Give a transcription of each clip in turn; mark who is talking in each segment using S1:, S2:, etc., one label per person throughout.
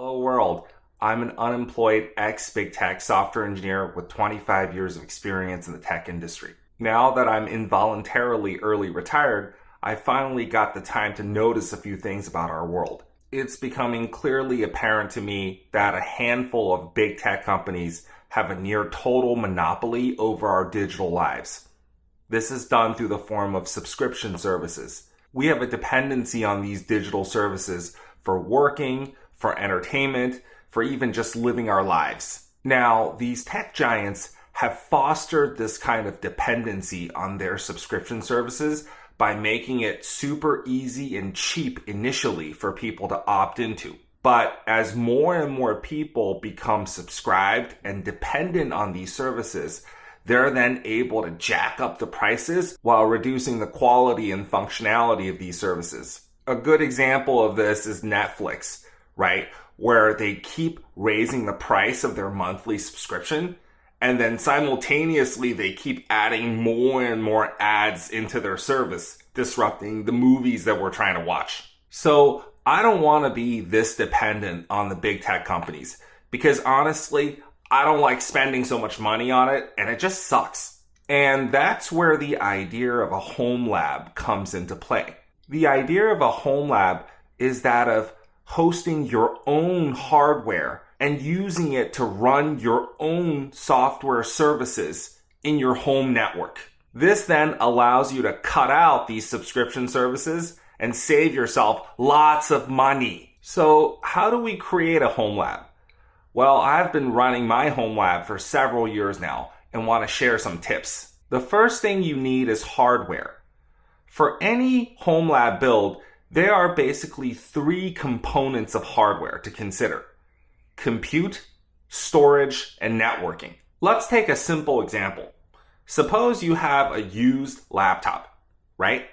S1: Hello world. I'm an unemployed ex-big tech software engineer with 25 years of experience in the tech industry. Now that I'm involuntarily early retired, I finally got the time to notice a few things about our world. It's becoming clearly apparent to me that a handful of big tech companies have a near total monopoly over our digital lives. This is done through the form of subscription services. We have a dependency on these digital services for working, for entertainment, for even just living our lives. Now, these tech giants have fostered this kind of dependency on their subscription services by making it super easy and cheap initially for people to opt into. But as more and more people become subscribed and dependent on these services, they're then able to jack up the prices while reducing the quality and functionality of these services. A good example of this is Netflix, right? Where they keep raising the price of their monthly subscription, and then simultaneously they keep adding more and more ads into their service, disrupting the movies that we're trying to watch. So I don't want to be this dependent on the big tech companies because honestly, I don't like spending so much money on it and it just sucks. And that's where the idea of a Homelab comes into play. The idea of a Homelab is that of hosting your own hardware and using it to run your own software services in your home network. This then allows you to cut out these subscription services and save yourself lots of money. So how do we create a Homelab? Well, I've been running my Homelab for several years now and want to share some tips. The first thing you need is hardware. For any Homelab build, there are basically three components of hardware to consider: compute, storage, and networking. Let's take a simple example. Suppose you have a used laptop, right?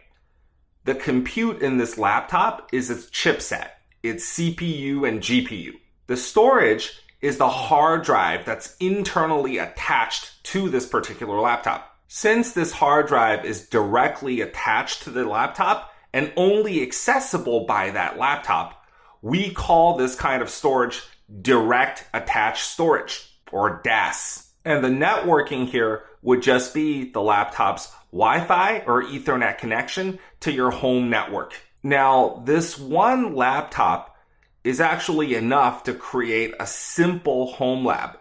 S1: The compute in this laptop is its chipset, its CPU and GPU. The storage is the hard drive that's internally attached to this particular laptop. Since this hard drive is directly attached to the laptop and only accessible by that laptop, we call this kind of storage direct attached storage, or DAS. And the networking here would just be the laptop's Wi-Fi or Ethernet connection to your home network. Now, this one laptop is actually enough to create a simple Homelab.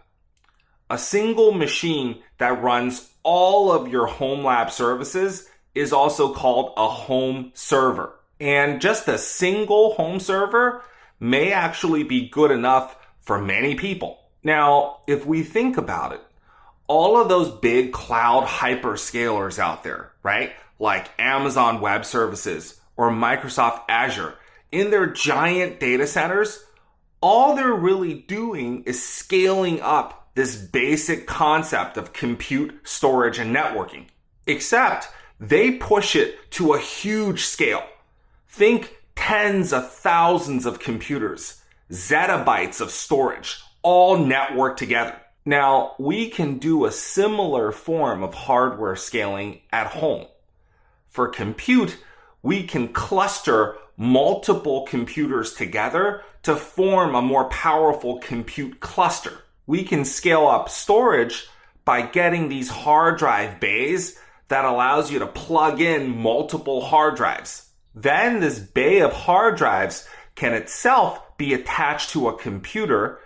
S1: A single machine that runs all of your Homelab services is also called a home server. And just a single home server may actually be good enough for many people. Now, if we think about it, all of those big cloud hyperscalers out there, right? Like Amazon Web Services or Microsoft Azure, in their giant data centers, all they're really doing is scaling up this basic concept of compute, storage, and networking. Except they push it to a huge scale. Think tens of thousands of computers, zettabytes of storage, all networked together. Now, we can do a similar form of hardware scaling at home. For compute, we can cluster multiple computers together to form a more powerful compute cluster. We can scale up storage by getting these hard drive bays that allows you to plug in multiple hard drives. Then this bay of hard drives can itself be attached to a computer,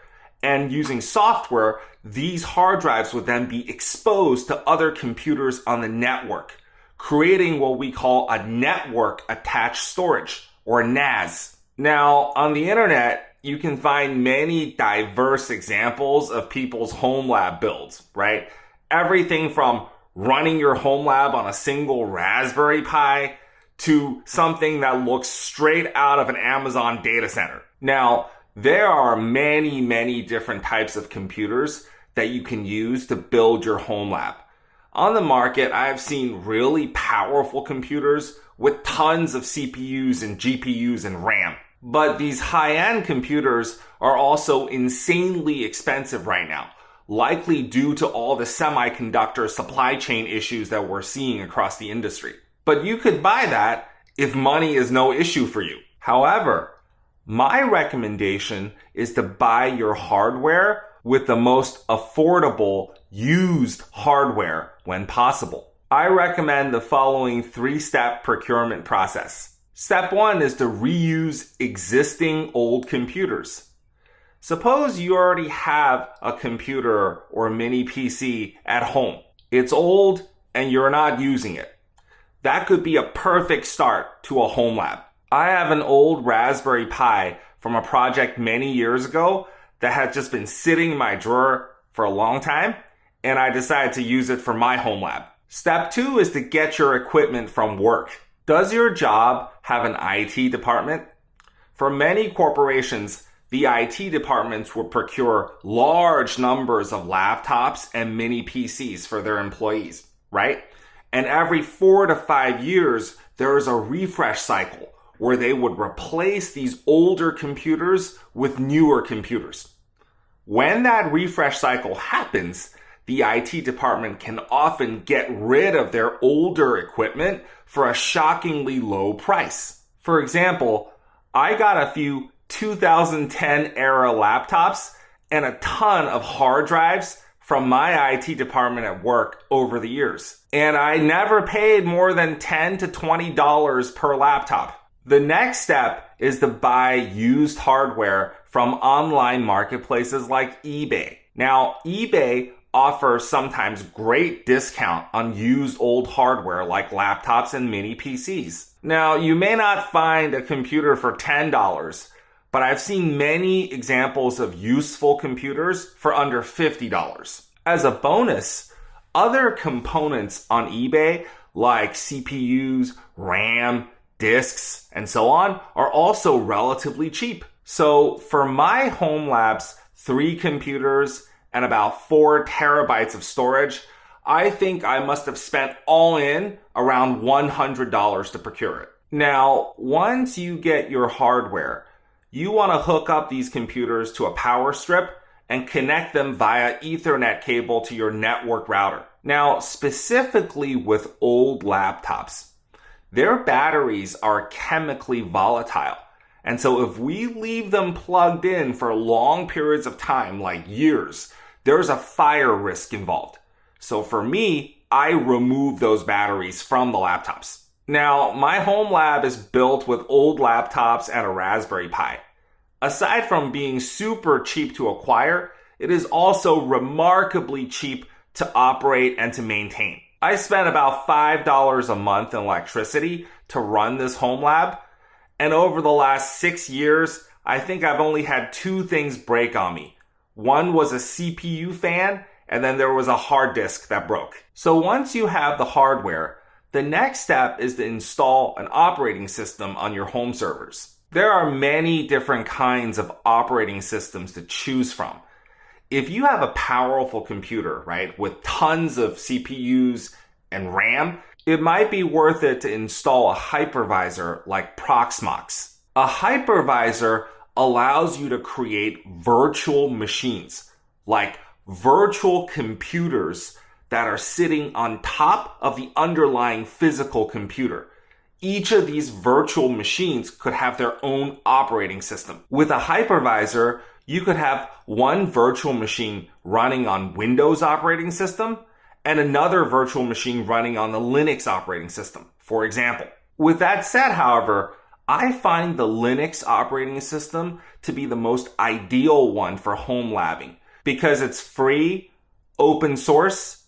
S1: and using software, these hard drives would then be exposed to other computers on the network, creating what we call a network attached storage, or NAS. Now, on the internet, you can find many diverse examples of people's Homelab builds, right? Everything from running your Homelab on a single Raspberry Pi to something that looks straight out of an Amazon data center. Now, there are many, many different types of computers that you can use to build your Homelab. On the market, I've seen really powerful computers with tons of CPUs and GPUs and RAM. But these high-end computers are also insanely expensive right now, likely due to all the semiconductor supply chain issues that we're seeing across the industry. But you could buy that if money is no issue for you. However, My recommendation is to buy your hardware with the most affordable used hardware when possible. I recommend the following 3-step procurement process. Step 1 is to reuse existing old computers. Suppose you already have a computer or a mini PC at home. It's old and you're not using it. That could be a perfect start to a Homelab. I have an old Raspberry Pi from a project many years ago that had just been sitting in my drawer for a long time, and I decided to use it for my Homelab. Step 2 is to get your equipment from work. Does your job have an IT department? For many corporations, the IT departments will procure large numbers of laptops and mini PCs for their employees, right? And every 4 to 5 years, there is a refresh cycle where they would replace these older computers with newer computers. When that refresh cycle happens, the IT department can often get rid of their older equipment for a shockingly low price. For example, I got a few 2010 era laptops and a ton of hard drives from my IT department at work over the years. And I never paid more than $10 to $20 per laptop. The next step is to buy used hardware from online marketplaces like eBay. Now, eBay offers sometimes great discount on used old hardware like laptops and mini PCs. Now, you may not find a computer for $10, but I've seen many examples of useful computers for under $50. As a bonus, other components on eBay like CPUs, RAM, discs, and so on are also relatively cheap. So for my Homelab's 3 computers and about 4 terabytes of storage, I think I must have spent all in around $100 to procure it. Now, once you get your hardware, you want to hook up these computers to a power strip and connect them via Ethernet cable to your network router. Now, specifically with old laptops, their batteries are chemically volatile. And so if we leave them plugged in for long periods of time, like years, there's a fire risk involved. So for me, I remove those batteries from the laptops. Now, my Homelab is built with old laptops and a Raspberry Pi. Aside from being super cheap to acquire, it is also remarkably cheap to operate and to maintain. I spent about $5 a month in electricity to run this Homelab, and over the last 6 years, I think I've only had 2 things break on me. One was a CPU fan, and then there was a hard disk that broke. So once you have the hardware, the next step is to install an operating system on your home servers. There are many different kinds of operating systems to choose from. If you have a powerful computer, right, with tons of CPUs and RAM, it might be worth it to install a hypervisor like Proxmox. A hypervisor allows you to create virtual machines, like virtual computers that are sitting on top of the underlying physical computer. Each of these virtual machines could have their own operating system. With a hypervisor, you could have one virtual machine running on Windows operating system and another virtual machine running on the Linux operating system, for example. With that said, however, I find the Linux operating system to be the most ideal one for home labbing because it's free, open source,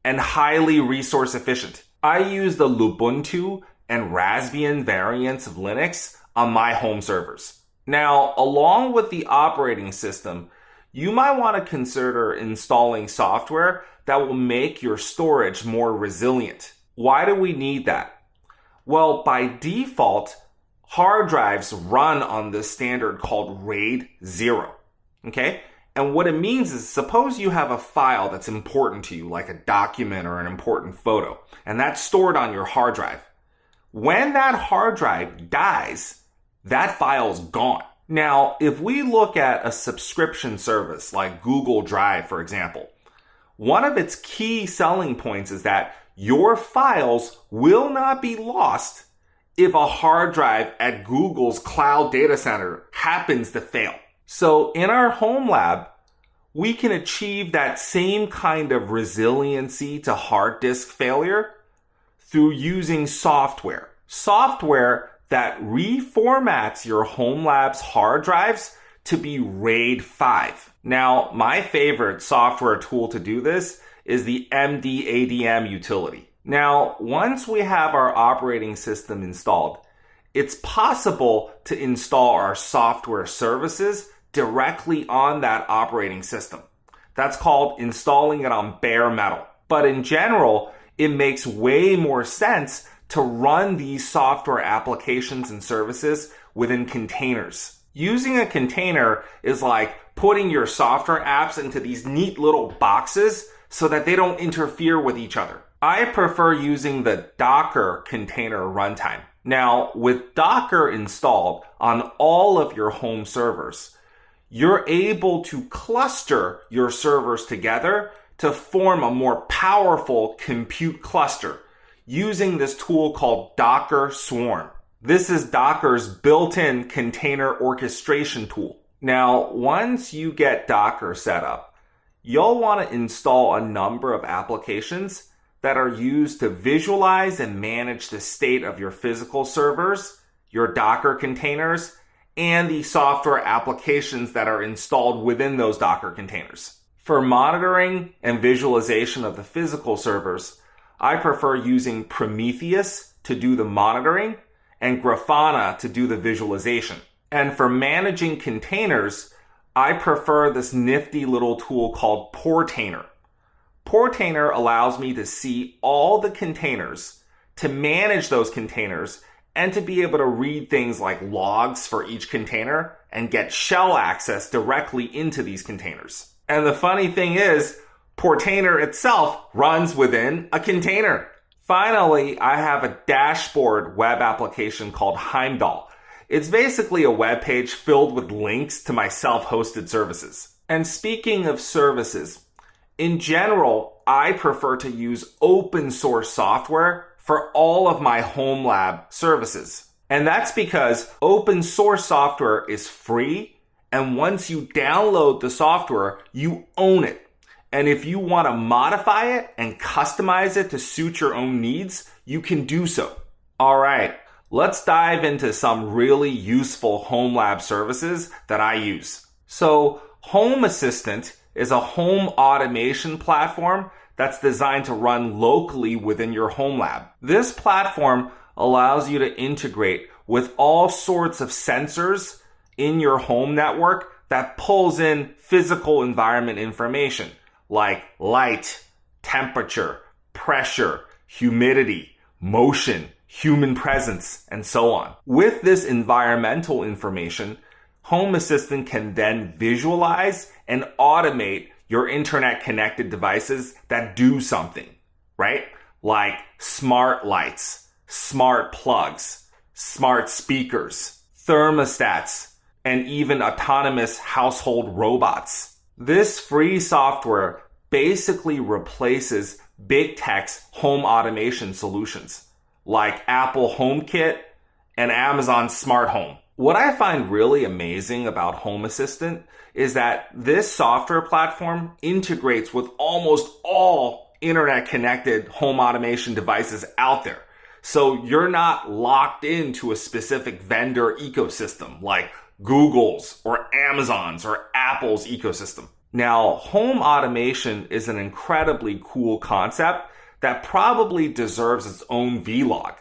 S1: and highly resource efficient. I use the Lubuntu and Raspbian variants of Linux on my home servers. Now, along with the operating system, you might want to consider installing software that will make your storage more resilient. Why do we need that? Well, by default, hard drives run on this standard called RAID 0. Okay? And what it means is, suppose you have a file that's important to you, like a document or an important photo, and that's stored on your hard drive. When that hard drive dies, that file's gone. Now, if we look at a subscription service like Google Drive, for example, one of its key selling points is that your files will not be lost if a hard drive at Google's cloud data center happens to fail. So in our Homelab, we can achieve that same kind of resiliency to hard disk failure through using software. Software that reformats your Homelab's hard drives to be RAID 5. Now, my favorite software tool to do this is the MDADM utility. Now, once we have our operating system installed, it's possible to install our software services directly on that operating system. That's called installing it on bare metal. But in general, it makes way more sense to run these software applications and services within containers. Using a container is like putting your software apps into these neat little boxes so that they don't interfere with each other. I prefer using the Docker container runtime. Now, with Docker installed on all of your home servers, you're able to cluster your servers together to form a more powerful compute cluster using this tool called Docker Swarm. This is Docker's built-in container orchestration tool. Now, once you get Docker set up, you'll want to install a number of applications that are used to visualize and manage the state of your physical servers, your Docker containers, and the software applications that are installed within those Docker containers. For monitoring and visualization of the physical servers, I prefer using Prometheus to do the monitoring and Grafana to do the visualization. And for managing containers, I prefer this nifty little tool called Portainer. Portainer allows me to see all the containers, to manage those containers, and to be able to read things like logs for each container and get shell access directly into these containers. And the funny thing is, Portainer itself runs within a container. Finally, I have a dashboard web application called Heimdall. It's basically a web page filled with links to my self-hosted services. And speaking of services, in general, I prefer to use open source software for all of my Homelab services. And that's because open source software is free, and once you download the software, you own it. And if you want to modify it and customize it to suit your own needs, you can do so. All right, let's dive into some really useful Homelab services that I use. So, Home Assistant is a home automation platform that's designed to run locally within your Homelab. This platform allows you to integrate with all sorts of sensors in your home network that pulls in physical environment information like light, temperature, pressure, humidity, motion, human presence, and so on. With this environmental information, Home Assistant can then visualize and automate your internet-connected devices that do something, right? Like smart lights, smart plugs, smart speakers, thermostats, and even autonomous household robots. This free software basically replaces big tech's home automation solutions like Apple HomeKit and Amazon Smart Home. What I find really amazing about Home Assistant is that this software platform integrates with almost all internet-connected home automation devices out there. So you're not locked into a specific vendor ecosystem like Google's or Amazon's or Apple's ecosystem. Now, home automation is an incredibly cool concept that probably deserves its own vlog.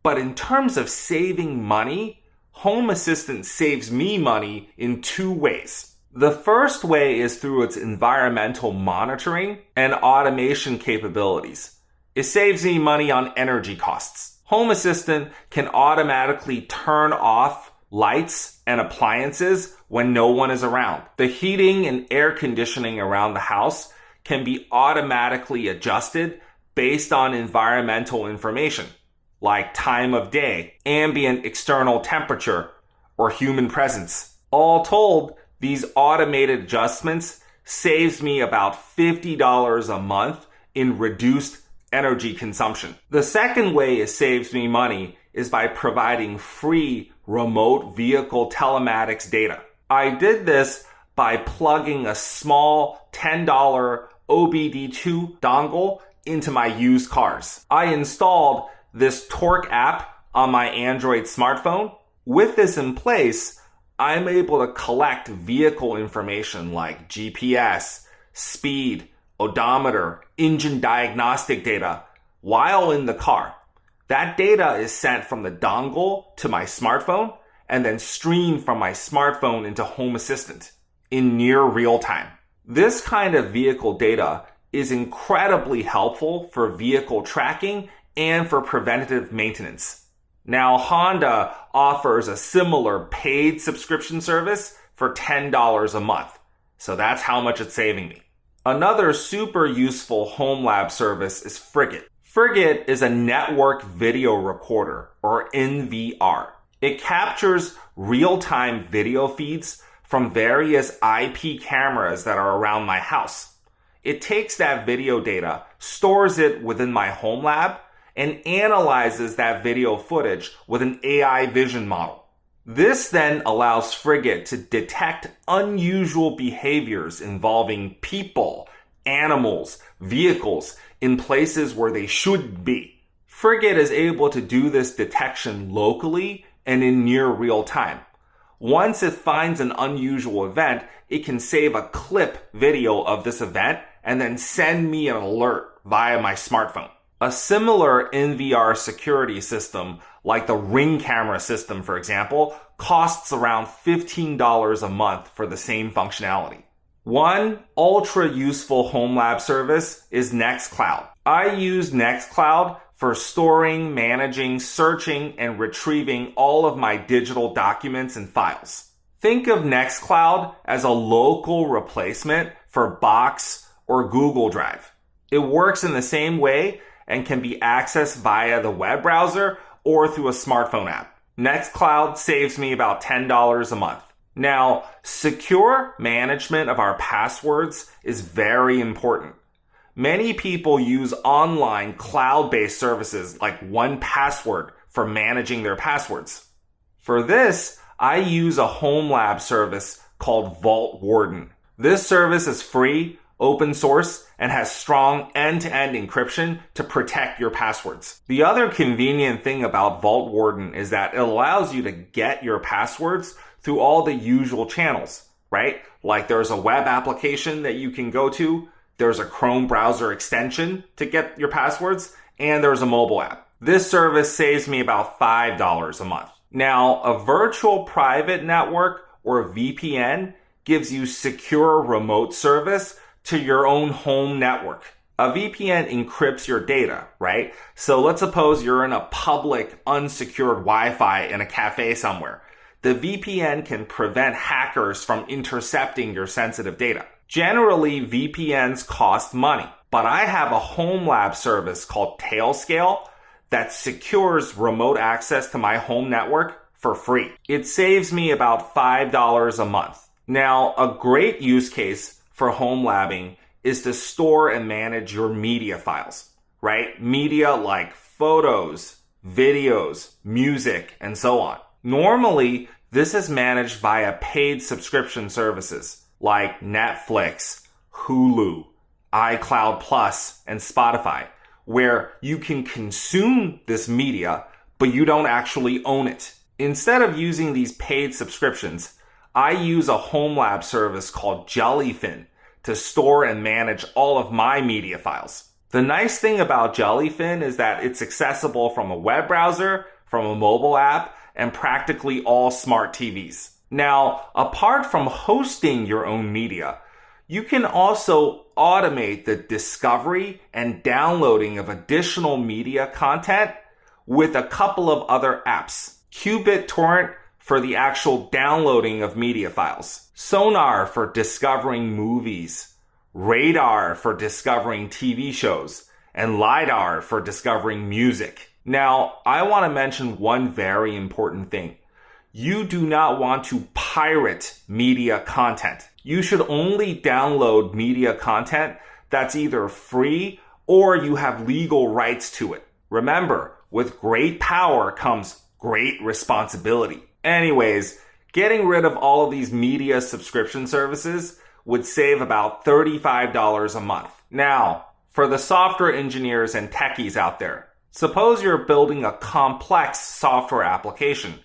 S1: But in terms of saving money, Home Assistant saves me money in two ways. The first way is through its environmental monitoring and automation capabilities. It saves me money on energy costs. Home Assistant can automatically turn off lights and appliances when no one is around. The heating and air conditioning around the house can be automatically adjusted based on environmental information, like time of day, ambient external temperature, or human presence. All told, these automated adjustments saves me about $50 a month in reduced energy consumption. The second way it saves me money is by providing free remote vehicle telematics data. I did this by plugging a small $10 OBD2 dongle into my used cars. I installed this Torque app on my Android smartphone. With this in place, I'm able to collect vehicle information like GPS, speed, odometer, engine diagnostic data while in the car. That data is sent from the dongle to my smartphone and then streamed from my smartphone into Home Assistant in near real time. This kind of vehicle data is incredibly helpful for vehicle tracking and for preventative maintenance. Now, Honda offers a similar paid subscription service for $10 a month. So that's how much it's saving me. Another super useful Homelab service is Frigate. Frigate is a network video recorder, or NVR. It captures real-time video feeds from various IP cameras that are around my house. It takes that video data, stores it within my Homelab, and analyzes that video footage with an AI vision model. This then allows Frigate to detect unusual behaviors involving people, animals, vehicles in places where they shouldn't be. Frigate is able to do this detection locally and in near real time. Once it finds an unusual event, it can save a clip video of this event and then send me an alert via my smartphone. A similar NVR security system, like the Ring camera system, for example, costs around $15 a month for the same functionality. One ultra useful Homelab service is Nextcloud. I use Nextcloud for storing, managing, searching, and retrieving all of my digital documents and files. Think of Nextcloud as a local replacement for Box or Google Drive. It works in the same way and can be accessed via the web browser or through a smartphone app. Nextcloud saves me about $10 a month. Now, secure management of our passwords is very important. Many people use online cloud-based services like 1Password for managing their passwords. For this, I use a Homelab service called Vault Warden. This service is free, open source, and has strong end-to-end encryption to protect your passwords. The other convenient thing about Vault Warden is that it allows you to get your passwords through all the usual channels, right? Like there's a web application that you can go to, there's a Chrome browser extension to get your passwords, and there's a mobile app. This service saves me about $5 a month. Now, a virtual private network or VPN gives you secure remote service to your own home network. A VPN encrypts your data, right? So let's suppose you're in a public, unsecured Wi-Fi in a cafe somewhere. The VPN can prevent hackers from intercepting your sensitive data. Generally, VPNs cost money, but I have a Homelab service called Tailscale that secures remote access to my home network for free. It saves me about $5 a month. Now, a great use case for Homelabbing is to store and manage your media files, right? Media like photos, videos, music, and so on. Normally, this is managed via paid subscription services like Netflix, Hulu, iCloud Plus, and Spotify, where you can consume this media, but you don't actually own it. Instead of using these paid subscriptions, I use a Homelab service called Jellyfin to store and manage all of my media files. The nice thing about Jellyfin is that it's accessible from a web browser, from a mobile app, and practically all smart TVs. Now, apart from hosting your own media, you can also automate the discovery and downloading of additional media content with a couple of other apps. Qubit Torrent for the actual downloading of media files, Sonar for discovering movies, Radar for discovering TV shows, and LiDAR for discovering music. Now, I want to mention one very important thing. You do not want to pirate media content. You should only download media content that's either free or you have legal rights to it. Remember, With great power comes great responsibility. Anyways, getting rid of all of these media subscription services would save about $35 a month. Now, for the software engineers and techies out there, suppose you're building a complex software application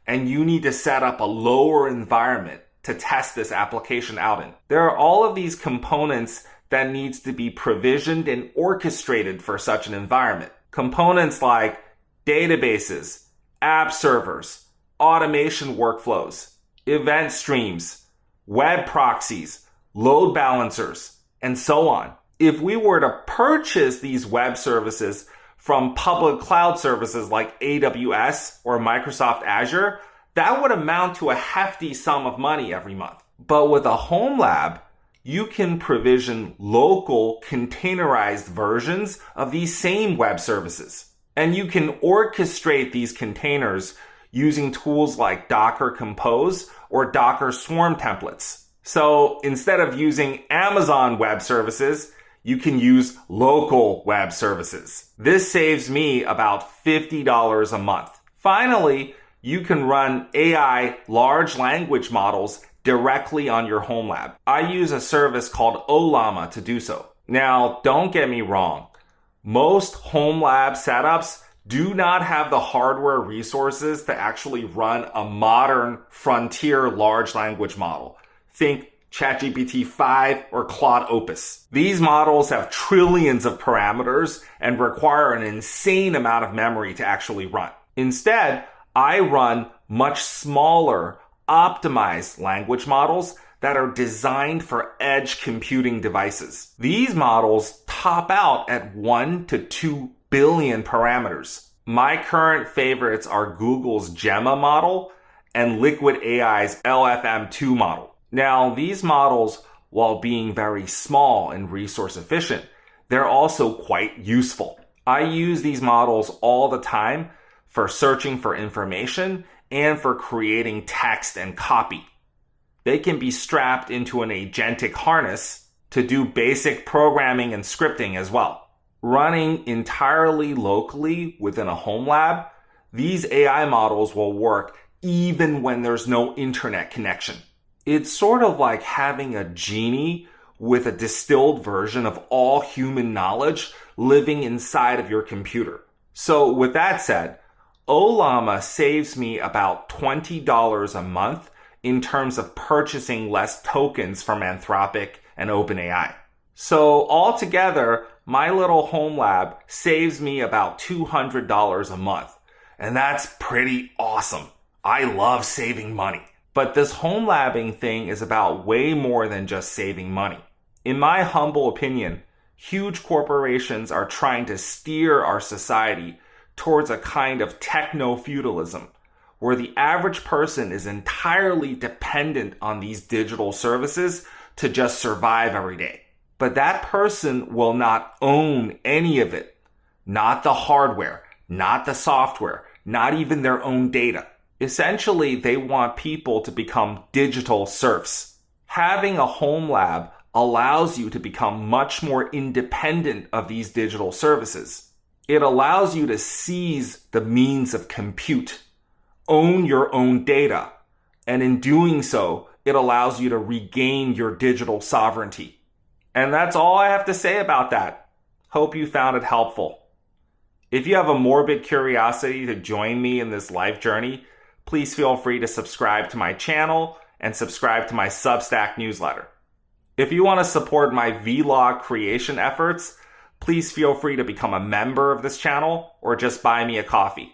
S1: and you need to set up a lower environment to test this application out in. There are all of these components that needs to be provisioned and orchestrated for such an environment. Components like databases, app servers, automation workflows, event streams, web proxies, load balancers, and so on. If we were to purchase these web services from public cloud services like AWS or Microsoft Azure, that would amount to a hefty sum of money every month. But with a Homelab, you can provision local containerized versions of these same web services. And you can orchestrate these containers using tools like Docker Compose or Docker Swarm templates. So instead of using Amazon web services, you can use local web services. This saves me about $50 a month. Finally, you can run AI large language models directly on your Homelab. I use a service called Ollama to do so. Now, don't get me wrong. Most Homelab setups do not have the hardware resources to actually run a modern frontier large language model. Think ChatGPT 5 or Claude Opus. These models have trillions of parameters and require an insane amount of memory to actually run. Instead, I run much smaller, optimized language models that are designed for edge computing devices. These models top out at 1 to 2 billion parameters. My current favorites are Google's Gemma model and Liquid AI's LFM2 model. Now, these models, while being very small and resource efficient, they're also quite useful. I use these models all the time for searching for information and for creating text and copy. They can be strapped into an agentic harness to do basic programming and scripting as well. Running entirely locally within a Homelab, these AI models will work even when there's no internet connection. It's sort of like having a genie with a distilled version of all human knowledge living inside of your computer. So with that said, Ollama saves me about $20 a month in terms of purchasing less tokens from Anthropic and OpenAI. So altogether, my little Homelab saves me about $200 a month. And that's pretty awesome. I love saving money. But this Homelabbing thing is about way more than just saving money. In my humble opinion, huge corporations are trying to steer our society towards a kind of techno-feudalism, where the average person is entirely dependent on these digital services to just survive every day. But that person will not own any of it. Not the hardware, not the software, not even their own data. Essentially, they want people to become digital serfs. Having a Homelab allows you to become much more independent of these digital services. It allows you to seize the means of compute, own your own data, and in doing so, it allows you to regain your digital sovereignty. And that's all I have to say about that. Hope you found it helpful. If you have a morbid curiosity to join me in this life journey, please feel free to subscribe to my channel and subscribe to my Substack newsletter. If you want to support my vlog creation efforts, please feel free to become a member of this channel or just buy me a coffee.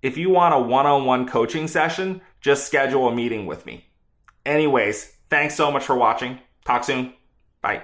S1: If you want a one-on-one coaching session, just schedule a meeting with me. Anyways, thanks so much for watching. Talk soon. Bye.